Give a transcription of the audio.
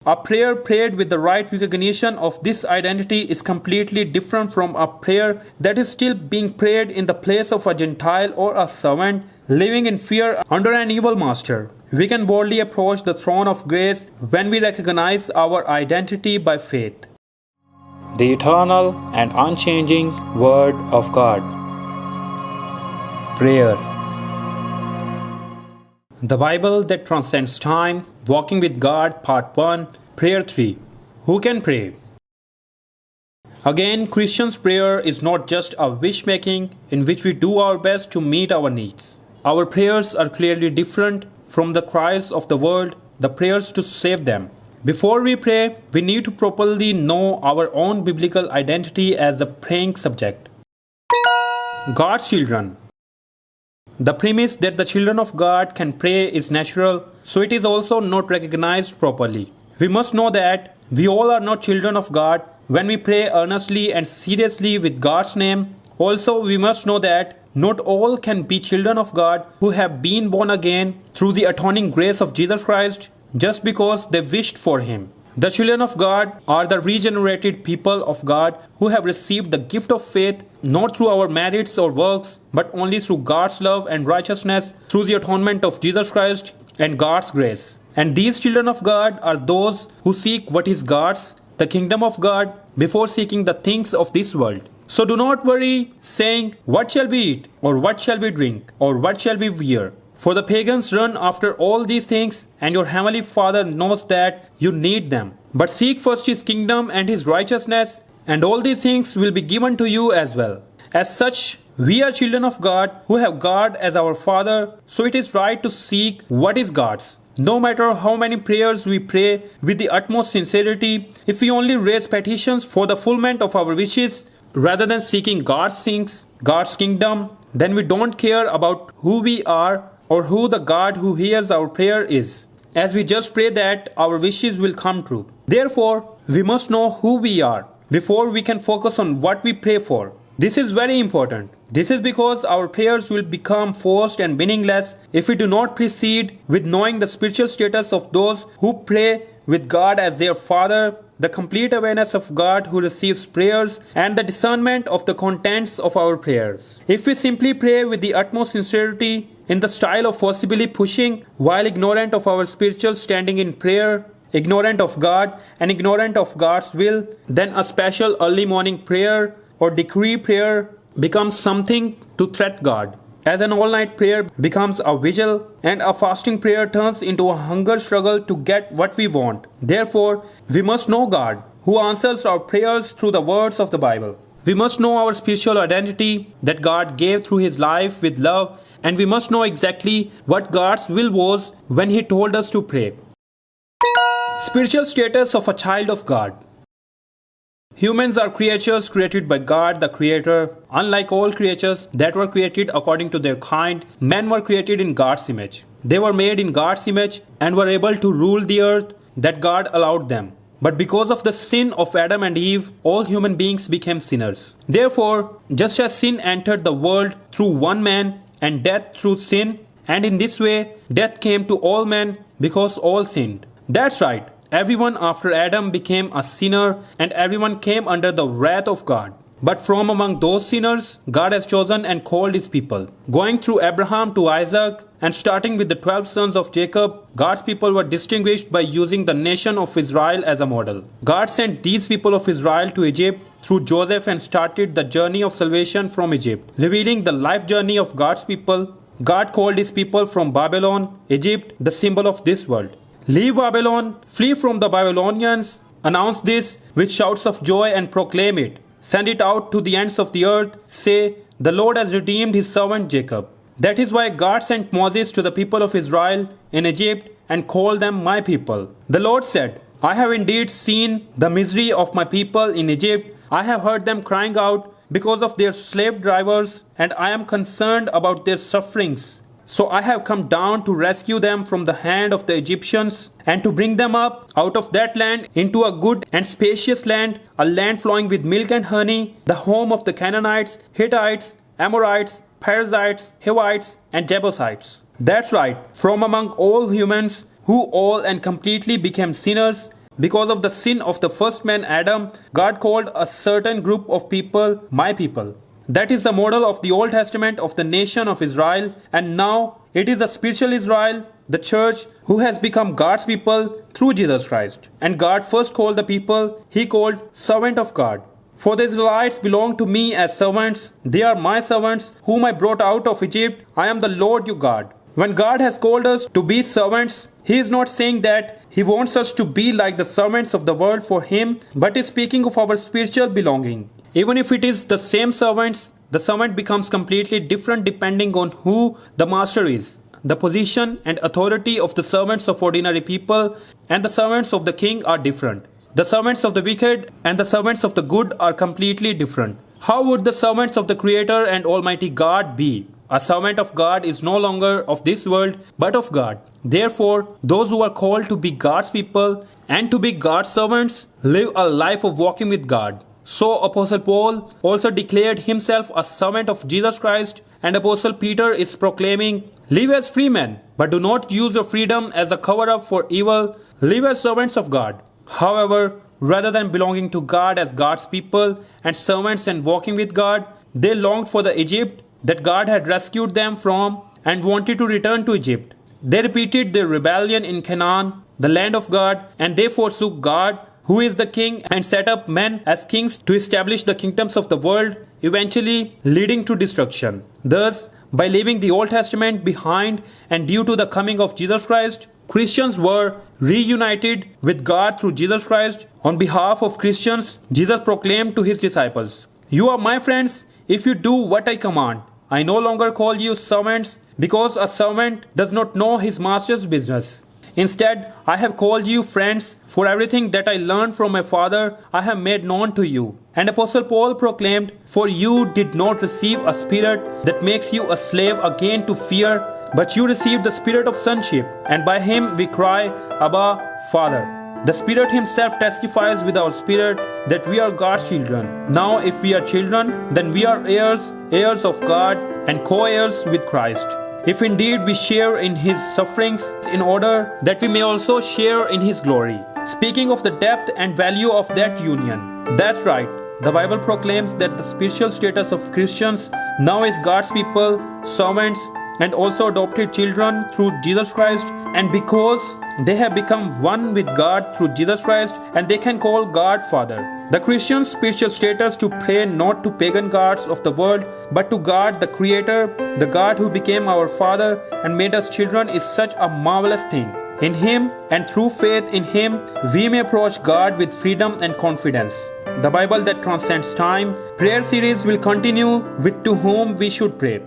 A prayer prayed with the right recognition of this identity is completely different from a prayer that is still being prayed in the place of a Gentile or a servant living in fear under an evil master. We can boldly approach the throne of grace when we recognize our identity by faith. The eternal and unchanging Word of God. Prayer. The Bible that transcends time, Walking with God, Part 1, Prayer 3. Who can pray? Again, Christians' prayer is not just a wish-making in which we do our best to meet our needs. Our prayers are clearly different from the cries of the world, the prayers to save them. Before we pray, we need to properly know our own biblical identity as the praying subject. God's children. The premise that the children of God can pray is natural, so it is also not recognized properly. We must know that we all are not children of God when we pray earnestly and seriously with God's name. Also, we must know that not all can be children of God who have been born again through the atoning grace of Jesus Christ just because they wished for Him. The children of God are the regenerated people of God who have received the gift of faith not through our merits or works, but only through God's love and righteousness through the atonement of Jesus Christ and God's grace. And these children of God are those who seek what is God's, the kingdom of God, before seeking the things of this world. So do not worry, saying, "What shall we eat? Or what shall we drink? Or what shall we wear?" For the pagans run after all these things, and your heavenly Father knows that you need them. But seek first His kingdom and His righteousness, and all these things will be given to you as well. As such, we are children of God who have God as our Father, so it is right to seek what is God's. No matter how many prayers we pray with the utmost sincerity, if we only raise petitions for the fulfillment of our wishes, rather than seeking God's things, God's kingdom, then we don't care about who we are or who the God who hears our prayer is, as we just pray that our wishes will come true. Therefore, we must know who we are before we can focus on what we pray for. This is very important. This is because our prayers will become forced and meaningless if we do not proceed with knowing the spiritual status of those who pray with God as their Father, the complete awareness of God who receives prayers, and the discernment of the contents of our prayers. If we simply pray with the utmost sincerity in the style of forcibly pushing while ignorant of our spiritual standing in prayer, ignorant of God and ignorant of God's will, then a special early morning prayer or decree prayer becomes something to threat God, as an all-night prayer becomes a vigil, and a fasting prayer turns into a hunger struggle to get what we want. Therefore, we must know God, who answers our prayers through the words of the Bible. We must know our spiritual identity that God gave through His life with love, and we must know exactly what God's will was when He told us to pray. Spiritual status of a child of God. Humans are creatures created by God the Creator. Unlike all creatures that were created according to their kind, men were created in God's image. They were made in God's image and were able to rule the earth that God allowed them. But because of the sin of Adam and Eve, all human beings became sinners. Therefore, just as sin entered the world through one man and death through sin, and in this way, death came to all men because all sinned. That's right. Everyone after Adam became a sinner, and everyone came under the wrath of God. But from among those sinners, God has chosen and called His people. Going through Abraham to Isaac, and starting with the 12 sons of Jacob, God's people were distinguished by using the nation of Israel as a model. God sent these people of Israel to Egypt through Joseph and started the journey of salvation from Egypt, revealing the life journey of God's people. God called His people from Babylon, Egypt, the symbol of this world. Leave Babylon, flee from the Babylonians, announce this with shouts of joy and proclaim it. Send it out to the ends of the earth, say, "The Lord has redeemed His servant Jacob." That is why God sent Moses to the people of Israel in Egypt and called them my people. The Lord said, "I have indeed seen the misery of my people in Egypt. I have heard them crying out because of their slave drivers, and I am concerned about their sufferings. So I have come down to rescue them from the hand of the Egyptians and to bring them up out of that land into a good and spacious land, a land flowing with milk and honey, the home of the Canaanites, Hittites, Amorites, Perizzites, Hivites, and Jebusites." That's right, from among all humans who all and completely became sinners, because of the sin of the first man Adam, God called a certain group of people my people. That is the model of the Old Testament of the nation of Israel, and now it is the spiritual Israel, the church, who has become God's people through Jesus Christ. And God first called the people He called servant of God. For the Israelites belong to me as servants. They are my servants, whom I brought out of Egypt. I am the Lord your God. When God has called us to be servants, He is not saying that He wants us to be like the servants of the world for Him, but is speaking of our spiritual belonging. Even if it is the same servants, the servant becomes completely different depending on who the master is. The position and authority of the servants of ordinary people and the servants of the king are different. The servants of the wicked and the servants of the good are completely different. How would the servants of the Creator and Almighty God be? A servant of God is no longer of this world, but of God. Therefore, those who are called to be God's people and to be God's servants live a life of walking with God. So Apostle Paul also declared himself a servant of Jesus Christ, and Apostle Peter is proclaiming, "Live as free men, but do not use your freedom as a cover-up for evil. Live as servants of God." However, rather than belonging to God as God's people and servants and walking with God, they longed for the Egypt that God had rescued them from and wanted to return to Egypt. They repeated their rebellion in Canaan, the land of God, and they forsook God, who is the king, and set up men as kings to establish the kingdoms of the world, eventually leading to destruction. Thus, by leaving the Old Testament behind and due to the coming of Jesus Christ, Christians were reunited with God through Jesus Christ. On behalf of Christians, Jesus proclaimed to His disciples, "You are my friends if you do what I command. I no longer call you servants, because a servant does not know his master's business. Instead, I have called you friends, for everything that I learned from my Father I have made known to you." And Apostle Paul proclaimed, "For you did not receive a spirit that makes you a slave again to fear, but you received the spirit of sonship, and by Him we cry, Abba, Father." The Spirit Himself testifies with our spirit that we are God's children. Now, if we are children, then we are heirs, heirs of God, and co-heirs with Christ. If indeed we share in His sufferings, in order that we may also share in His glory. Speaking of the depth and value of that union. That's right, the Bible proclaims that the spiritual status of Christians now is God's people, servants, and also adopted children through Jesus Christ, and because they have become one with God through Jesus Christ, and they can call God Father. The Christian's spiritual status to pray not to pagan gods of the world, but to God the Creator, the God who became our Father and made us children, is such a marvelous thing. In Him and through faith in Him, we may approach God with freedom and confidence. The Bible that transcends time prayer series will continue with To Whom We Should Pray.